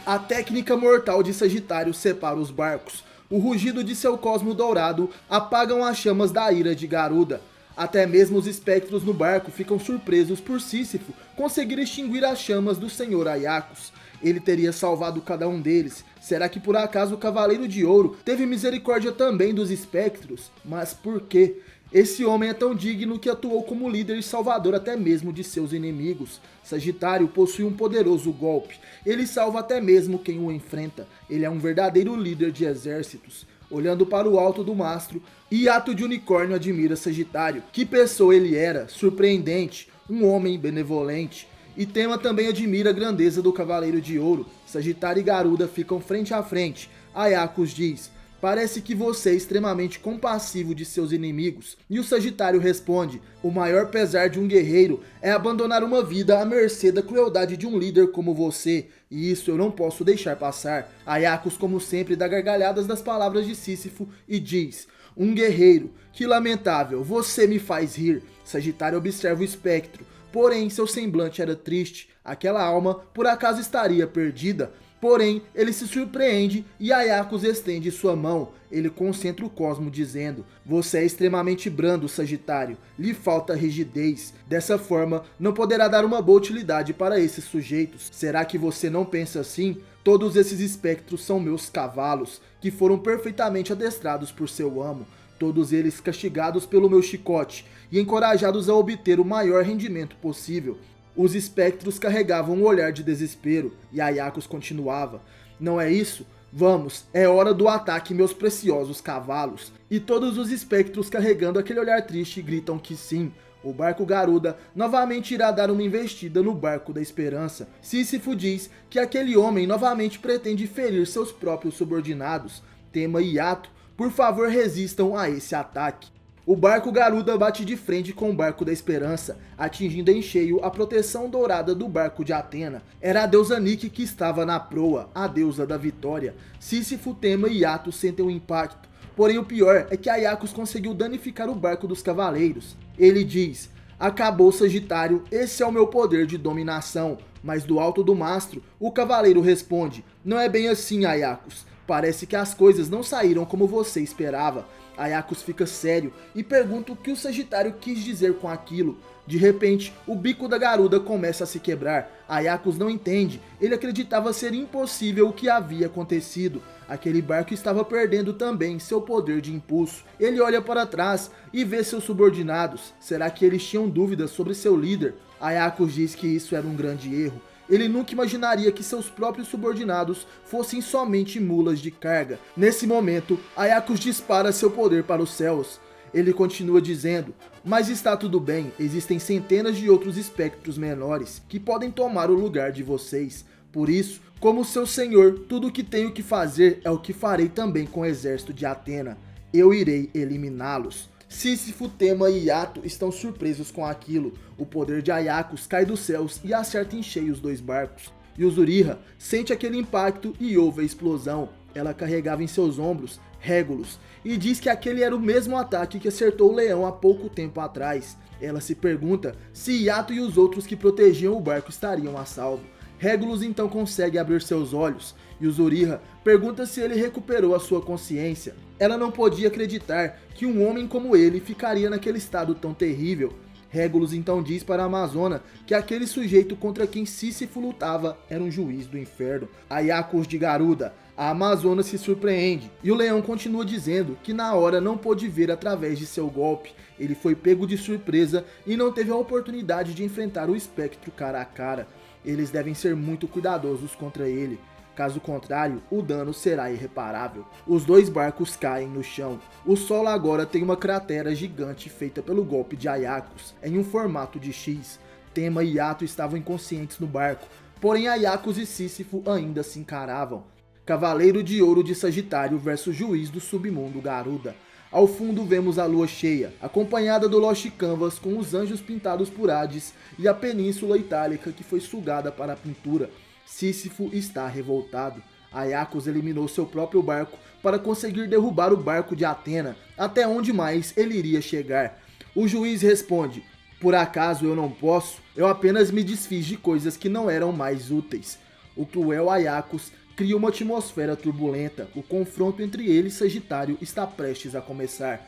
A técnica mortal de Sagitário separa os barcos. O rugido de seu cosmo dourado apagam as chamas da ira de Garuda. Até mesmo os espectros no barco ficam surpresos por Sísifo conseguir extinguir as chamas do Senhor Aiacos. Ele teria salvado cada um deles. Será que por acaso o Cavaleiro de Ouro teve misericórdia também dos espectros? Mas por quê? Esse homem é tão digno que atuou como líder e salvador até mesmo de seus inimigos. Sagitário possui um poderoso golpe. Ele salva até mesmo quem o enfrenta. Ele é um verdadeiro líder de exércitos. Olhando para o alto do mastro, Hiato de Unicórnio admira Sagitário. Que pessoa ele era, surpreendente, um homem benevolente. E Tema também admira a grandeza do Cavaleiro de Ouro. Sagitário e Garuda ficam frente a frente. Aiacos diz: parece que você é extremamente compassivo de seus inimigos. E o Sagitário responde: o maior pesar de um guerreiro é abandonar uma vida à mercê da crueldade de um líder como você. E isso eu não posso deixar passar. Aiacos, como sempre, dá gargalhadas das palavras de Sísifo e diz: um guerreiro, que lamentável, você me faz rir. Sagitário observa o espectro. Porém, seu semblante era triste. Aquela alma, por acaso, estaria perdida? Porém, ele se surpreende e Aiacos estende sua mão. Ele concentra o cosmo dizendo: você é extremamente brando, Sagitário. Lhe falta rigidez. Dessa forma, não poderá dar uma boa utilidade para esses sujeitos. Será que você não pensa assim? Todos esses espectros são meus cavalos, que foram perfeitamente adestrados por seu amo. Todos eles castigados pelo meu chicote e encorajados a obter o maior rendimento possível. Os espectros carregavam um olhar de desespero, e Aiacos continuava: não é isso? Vamos, é hora do ataque, meus preciosos cavalos. E todos os espectros, carregando aquele olhar triste, gritam que sim. O barco Garuda novamente irá dar uma investida no barco da esperança. Sísifo diz que aquele homem novamente pretende ferir seus próprios subordinados. Tema e Hiato, por favor, resistam a esse ataque. O barco Garuda bate de frente com o barco da Esperança, atingindo em cheio a proteção dourada do barco de Atena. Era a deusa Nike que estava na proa, a deusa da vitória. Sísifo, Tema e Hiato sentem o impacto. Porém, o pior é que Aiacos conseguiu danificar o barco dos cavaleiros. Ele diz: acabou, Sagitário, esse é o meu poder de dominação. Mas do alto do mastro, o cavaleiro responde: não é bem assim, Aiacos. Parece que as coisas não saíram como você esperava. Aiacos fica sério e pergunta o que o Sagitário quis dizer com aquilo. De repente, o bico da Garuda começa a se quebrar. Aiacos não entende. Ele acreditava ser impossível o que havia acontecido. Aquele barco estava perdendo também seu poder de impulso. Ele olha para trás e vê seus subordinados. Será que eles tinham dúvidas sobre seu líder? Aiacos diz que isso era um grande erro. Ele nunca imaginaria que seus próprios subordinados fossem somente mulas de carga. Nesse momento, Aiacos dispara seu poder para os céus. Ele continua dizendo: mas está tudo bem, existem centenas de outros espectros menores que podem tomar o lugar de vocês. Por isso, como seu senhor, tudo o que tenho que fazer é o que farei também com o exército de Atena. Eu irei eliminá-los. Sísifo, Tema e Hiato estão surpresos com aquilo. O poder de Aiacos cai dos céus e acerta em cheio os dois barcos. E Yuzuriha sente aquele impacto e ouve a explosão. Ela carregava em seus ombros Régulos e diz que aquele era o mesmo ataque que acertou o leão há pouco tempo atrás. Ela se pergunta se Hiato e os outros que protegiam o barco estariam a salvo. Régulos então consegue abrir seus olhos. Yuzuriha pergunta se ele recuperou a sua consciência. Ela não podia acreditar que um homem como ele ficaria naquele estado tão terrível. Régulos então diz para a Amazona que aquele sujeito contra quem Sísifo lutava era um juiz do inferno. Aiacos de Garuda. A Amazona se surpreende e o leão continua dizendo que na hora não pôde ver através de seu golpe. Ele foi pego de surpresa e não teve a oportunidade de enfrentar o espectro cara a cara. Eles devem ser muito cuidadosos contra ele. Caso contrário, o dano será irreparável. Os dois barcos caem no chão. O solo agora tem uma cratera gigante feita pelo golpe de Aiacos, em um formato de X. Tema e Hiato estavam inconscientes no barco, porém Aiacos e Sísifo ainda se encaravam. Cavaleiro de Ouro de Sagitário versus Juiz do Submundo Garuda. Ao fundo vemos a lua cheia, acompanhada do Lost Canvas com os anjos pintados por Hades e a península itálica que foi sugada para a pintura. Sísifo está revoltado. Aiacos eliminou seu próprio barco para conseguir derrubar o barco de Atena, até onde mais ele iria chegar. O juiz responde: por acaso eu não posso? Eu apenas me desfiz de coisas que não eram mais úteis. o cruel Aiacos cria uma atmosfera turbulenta. O confronto entre ele e Sagitário está prestes a começar.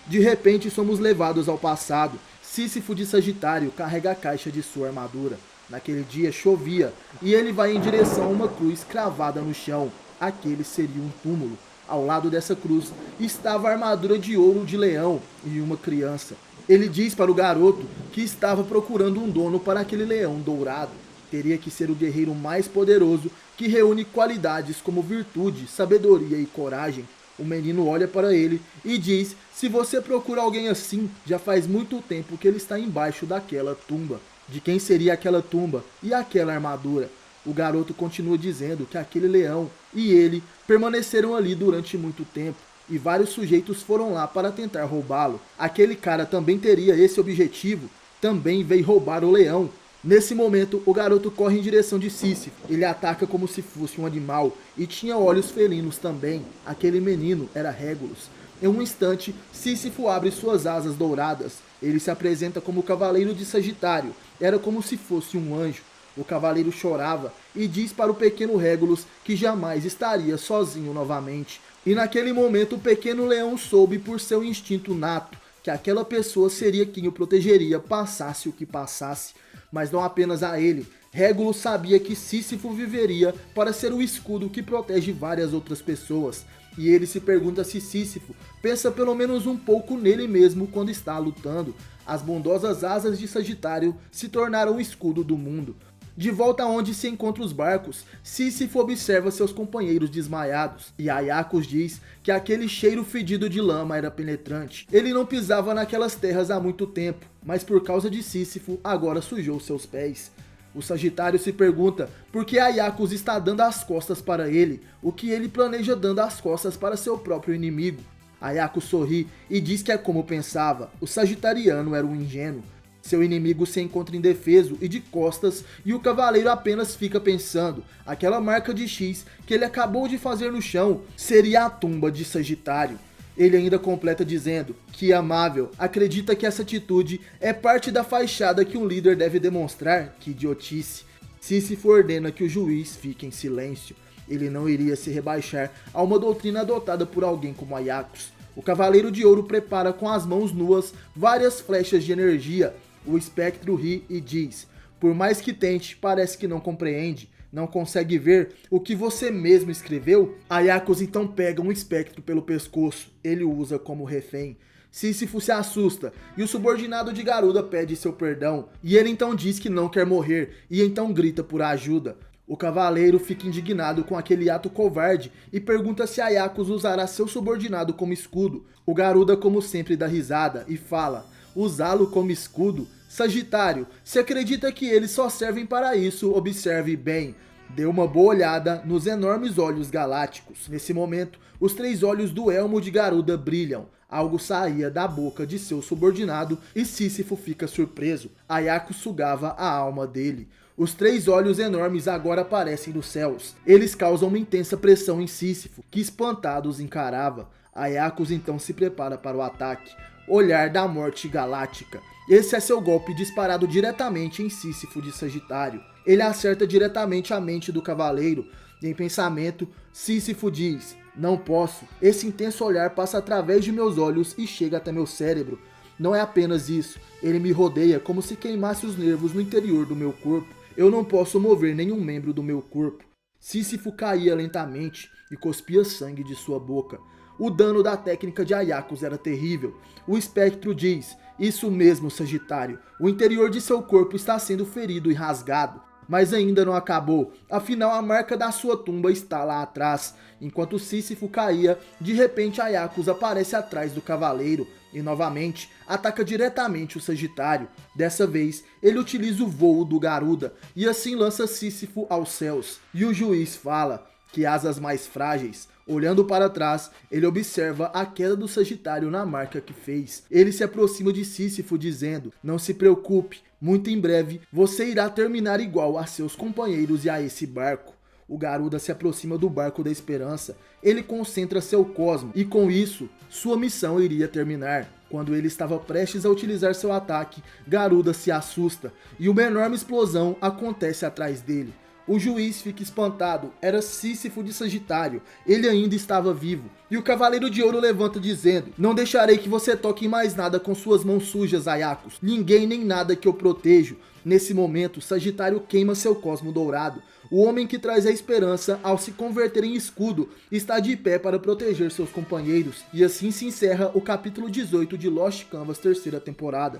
De repente somos levados ao passado. Sísifo de Sagitário carrega a caixa de sua armadura. Naquele dia chovia e ele vai em direção a uma cruz cravada no chão. Aquele seria um túmulo. Ao lado dessa cruz estava a armadura de ouro de leão e uma criança. Ele diz para o garoto que estava procurando um dono para aquele leão dourado. Teria que ser o guerreiro mais poderoso que reúne qualidades como virtude, sabedoria e coragem. O menino olha para ele e diz: se você procura alguém assim, já faz muito tempo que ele está embaixo daquela tumba. De quem seria aquela tumba e aquela armadura? O garoto continua dizendo que aquele leão e ele permaneceram ali durante muito tempo e vários sujeitos foram lá para tentar roubá-lo. Aquele cara também teria esse objetivo, também veio roubar o leão. Nesse momento, o garoto corre em direção de Sísifo. Ele ataca como se fosse um animal e tinha olhos felinos também. Aquele menino era Régulos. Em um instante, Sísifo abre suas asas douradas. Ele se apresenta como o cavaleiro de Sagitário. Era como se fosse um anjo. O cavaleiro chorava e diz para o pequeno Régulos que jamais estaria sozinho novamente. E naquele momento o pequeno leão soube por seu instinto nato que aquela pessoa seria quem o protegeria, passasse o que passasse. Mas não apenas a ele. Régulos sabia que Sísifo viveria para ser o escudo que protege várias outras pessoas. E ele se pergunta se Sísifo pensa pelo menos um pouco nele mesmo quando está lutando. As bondosas asas de Sagitário se tornaram o escudo do mundo. De volta onde se encontram os barcos, Sísifo observa seus companheiros desmaiados, e Aiacos diz que aquele cheiro fedido de lama era penetrante. Ele não pisava naquelas terras há muito tempo, mas por causa de Sísifo, agora sujou seus pés. O Sagitário se pergunta por que Aiacos está dando as costas para ele, o que ele planeja dando as costas para seu próprio inimigo. Aiacos sorri e diz que é como pensava, o Sagitariano era um ingênuo. Seu inimigo se encontra indefeso e de costas e o cavaleiro apenas fica pensando, aquela marca de X que ele acabou de fazer no chão seria a tumba de Sagitário. Ele ainda completa dizendo que amável, acredita que essa atitude é parte da fachada que um líder deve demonstrar, que idiotice. Sísifo ordena que o juiz fique em silêncio. Ele não iria se rebaixar a uma doutrina adotada por alguém como Aiacos. O Cavaleiro de Ouro prepara com as mãos nuas várias flechas de energia. O espectro ri e diz: por mais que tente, parece que não compreende. Não consegue ver o que você mesmo escreveu? Aiacos então pega um espectro pelo pescoço. Ele o usa como refém. Sísifo se assusta e o subordinado de Garuda pede seu perdão. E ele então diz que não quer morrer e então grita por ajuda. O cavaleiro fica indignado com aquele ato covarde e pergunta se Aiacos usará seu subordinado como escudo. O Garuda, como sempre, dá risada e fala: usá-lo como escudo? Sagitário, se acredita que eles só servem para isso, observe bem. Dê uma boa olhada nos enormes olhos galácticos. Nesse momento, os 3 olhos do elmo de Garuda brilham. Algo saía da boca de seu subordinado e Sísifo fica surpreso. Aiacos sugava a alma dele. Os 3 olhos enormes agora aparecem dos céus. Eles causam uma intensa pressão em Sísifo, que espantado os encarava. Aiacos então se prepara para o ataque. Olhar da morte galáctica. Esse é seu golpe disparado diretamente em Sísifo de Sagitário. Ele acerta diretamente a mente do cavaleiro. E em pensamento, Sísifo diz: não posso. Esse intenso olhar passa através de meus olhos e chega até meu cérebro. Não é apenas isso. Ele me rodeia como se queimasse os nervos no interior do meu corpo. Eu não posso mover nenhum membro do meu corpo. Sísifo caía lentamente e cuspia sangue de sua boca. O dano da técnica de Aiacos era terrível. O espectro diz: isso mesmo, Sagitário. O interior de seu corpo está sendo ferido e rasgado. Mas ainda não acabou. Afinal, a marca da sua tumba está lá atrás. Enquanto Sísifo caía, de repente Aiacos aparece atrás do cavaleiro e novamente ataca diretamente o Sagitário. Dessa vez, ele utiliza o voo do Garuda e assim lança Sísifo aos céus. E o juiz fala: que asas mais frágeis. Olhando para trás, ele observa a queda do Sagitário na marca que fez. Ele se aproxima de Sísifo dizendo: não se preocupe, muito em breve você irá terminar igual a seus companheiros e a esse barco. O Garuda se aproxima do barco da esperança. Ele concentra seu cosmo e com isso, sua missão iria terminar. Quando ele estava prestes a utilizar seu ataque, Garuda se assusta e uma enorme explosão acontece atrás dele. O juiz fica espantado, era Sísifo de Sagitário, ele ainda estava vivo. E o Cavaleiro de Ouro levanta dizendo: não deixarei que você toque em mais nada com suas mãos sujas, Aiacos. Ninguém nem nada que eu protejo. Nesse momento, Sagitário queima seu cosmo dourado. O homem que traz a esperança ao se converter em escudo está de pé para proteger seus companheiros. E assim se encerra o capítulo 18 de Lost Canvas, terceira temporada.